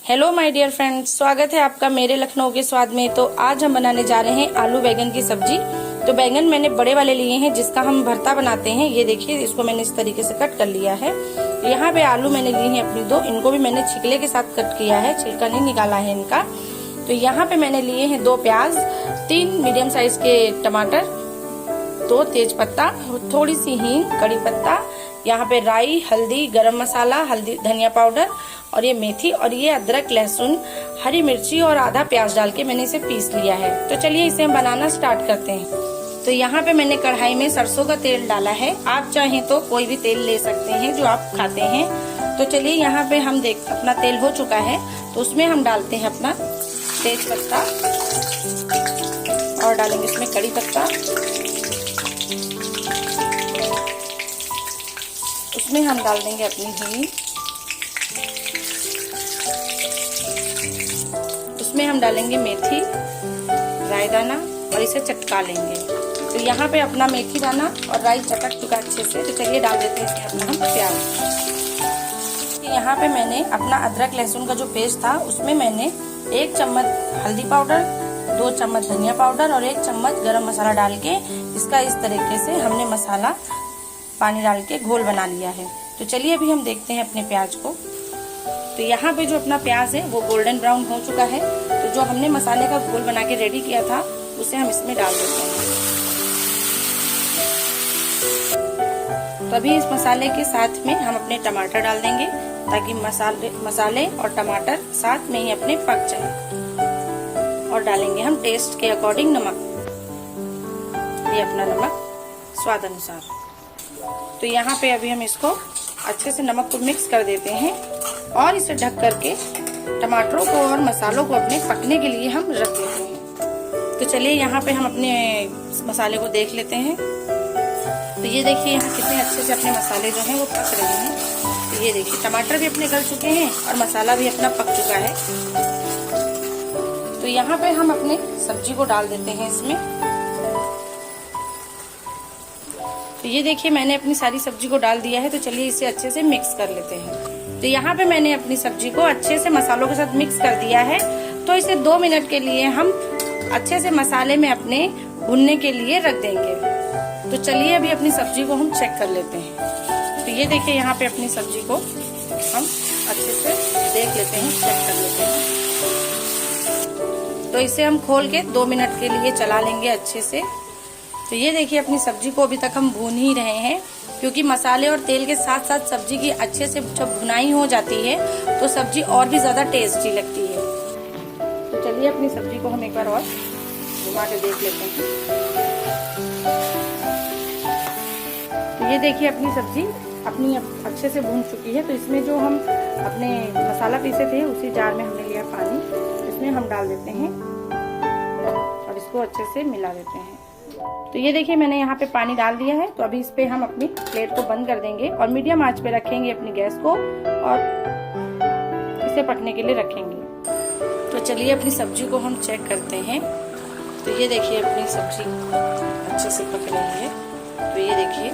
Hello my dear friends, स्वागत है आपका मेरे लखनऊ के स्वाद में। तो आज हम बनाने जा रहे हैं आलू बैगन की सब्जी। तो बैगन मैंने बड़े वाले लिए हैं जिसका हम भरता बनाते हैं। ये देखिए, इसको मैंने इस तरीके से कट कर लिया है। यहाँ पे आलू मैंने लिए हैं अपनी 2, इनको भी मैंने छिकले के साथ कट किया है, छिलका नहीं निकाला है इनका। तो यहाँ पे मैंने लिए हैं 2 प्याज, 3 मीडियम साइज के टमाटर, 2 तेज पत्ता, थोड़ी सी हींग, कड़ी पत्ता, यहाँ पे राई, हल्दी, गरम मसाला, हल्दी, धनिया पाउडर और ये मेथी और ये अदरक, लहसुन, हरी मिर्ची और आधा प्याज डाल के मैंने इसे पीस लिया है। तो चलिए इसे हम बनाना स्टार्ट करते हैं। तो यहाँ पे मैंने कढ़ाई में सरसों का तेल डाला है। आप चाहें तो कोई भी तेल ले सकते हैं जो आप खाते हैं। तो चलिए यहाँ पे हम अपना तेल हो चुका है, तो उसमें हम डालते हैं अपना तेज पत्ता और डालेंगे इसमें कड़ी पत्ता। उसमें हम डाल देंगे अपनी हींग, उसमें हम डालेंगे मेथी, राई दाना और इसे चटका लेंगे। तो यहाँ पे अपना मेथी दाना और राई चटक चुका अच्छे से। तो चलिए डाल देते हैं इसमें अपना हम प्याज। यहाँ पे मैंने अपना अदरक लहसुन का जो पेस्ट था उसमें मैंने 1 चम्मच हल्दी पाउडर, 2 चम्मच धनिया पाउडर और 1 चम्मच गरम मसाला डाल के इसका इस तरीके से हमने मसाला पानी डाल के घोल बना लिया है। तो चलिए अभी हम देखते हैं अपने प्याज को। तो यहाँ पे जो अपना प्याज है वो गोल्डन ब्राउन हो चुका है। तो जो हमने मसाले का घोल बना के रेडी किया था उसे हम इसमें डाल देते हैं। तो अभी इस मसाले के साथ में हम अपने टमाटर डाल देंगे ताकि मसाले और टमाटर साथ में ही अपने पक जाए। और डालेंगे हम टेस्ट के अकॉर्डिंग नमक, ये अपना नमक स्वाद अनुसार। तो यहाँ पे अभी हम इसको अच्छे से नमक को मिक्स कर देते हैं और इसे ढक करके टमाटरों को और मसालों को अपने पकने के लिए हम रख देते हैं। तो चलिए यहाँ पे हम अपने मसाले को देख लेते हैं। तो ये देखिए यहाँ कितने अच्छे से अपने मसाले जो हैं वो पक रहे हैं। तो ये देखिए टमाटर भी अपने गल चुके हैं और मसाला भी अपना पक चुका है। तो यहाँ पे हम अपने सब्जी को डाल देते हैं इसमें। तो ये देखिए मैंने अपनी सारी सब्जी को डाल दिया है। तो चलिए इसे अच्छे से मिक्स कर लेते हैं। तो यहाँ पे मैंने अपनी सब्जी को अच्छे से मसालों के साथ मिक्स कर दिया है। तो इसे 2 मिनट के लिए हम अच्छे से मसाले में अपने भुनने के लिए रख देंगे। तो चलिए अभी अपनी सब्जी को हम चेक कर लेते हैं। तो ये देखिए यहाँ पे अपनी सब्जी को हम अच्छे से देख लेते हैं, चेक कर लेते हैं। तो इसे हम खोल के 2 मिनट के लिए चला लेंगे अच्छे से। तो ये देखिए अपनी सब्जी को अभी तक हम भून ही रहे हैं, क्योंकि मसाले और तेल के साथ साथ सब्जी की अच्छे से जब भुनाई हो जाती है तो सब्जी और भी ज्यादा टेस्टी लगती है। तो चलिए अपनी सब्जी को हम एक बार और घुमा के देख लेते हैं। तो ये देखिए अपनी सब्जी अपनी अच्छे से भून चुकी है। तो इसमें जो हम अपने मसाला पीसे थे उसी जार में हमने लिया पानी, इसमें हम डाल देते हैं और इसको अच्छे से मिला देते हैं। तो ये देखिए मैंने यहाँ पे पानी डाल दिया है। तो अभी इस पे हम अपनी प्लेट को बंद कर देंगे और मीडियम आंच पे रखेंगे अपनी गैस को और इसे पकने के लिए रखेंगे। तो चलिए अपनी सब्जी को हम चेक करते हैं। तो ये देखिए अपनी सब्जी अच्छे से पक रही है। तो ये देखिए,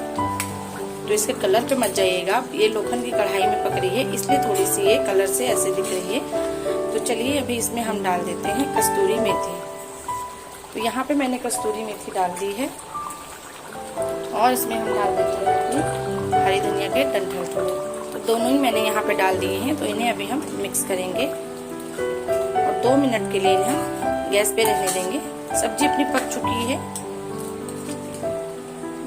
तो इसके कलर पे मत जाइएगा, ये लोखंड की कढ़ाई में पक रही है इसलिए थोड़ी सी ये कलर से ऐसे दिख रही है। तो चलिए अभी इसमें हम डाल देते हैं कस्तूरी मेथी। तो यहाँ पे मैंने कस्तूरी मेथी डाल दी है और इसमें हम डाल देते हैं अपनी हरी धनिया के डंठल थोड़े। तो दोनों ही मैंने यहाँ पे डाल दिए हैं। तो इन्हें अभी हम मिक्स करेंगे और 2 मिनट के लिए इन्हें हम गैस पे रहने देंगे। सब्जी अपनी पक चुकी है,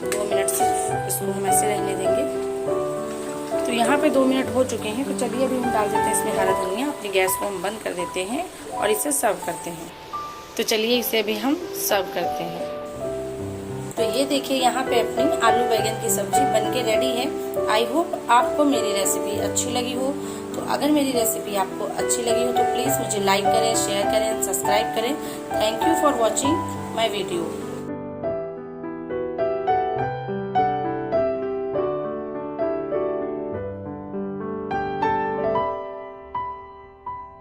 2 मिनट से इसको हम ऐसे रहने देंगे। तो यहाँ पे 2 मिनट हो चुके हैं। तो चलिए अभी हम डाल देते हैं इसमें हरा धनिया। अपनी गैस को हम बंद कर देते हैं और इसे सर्व करते हैं। तो चलिए इसे अभी हम सर्व करते हैं। तो ये देखिए यहाँ पे अपनी आलू बैगन की सब्जी बनके रेडी है। आई होप आपको मेरी रेसिपी अच्छी लगी हो। तो अगर मेरी रेसिपी आपको अच्छी लगी हो तो प्लीज मुझे लाइक करें, शेयर करें, सब्सक्राइब करें। Thank you for watching my video.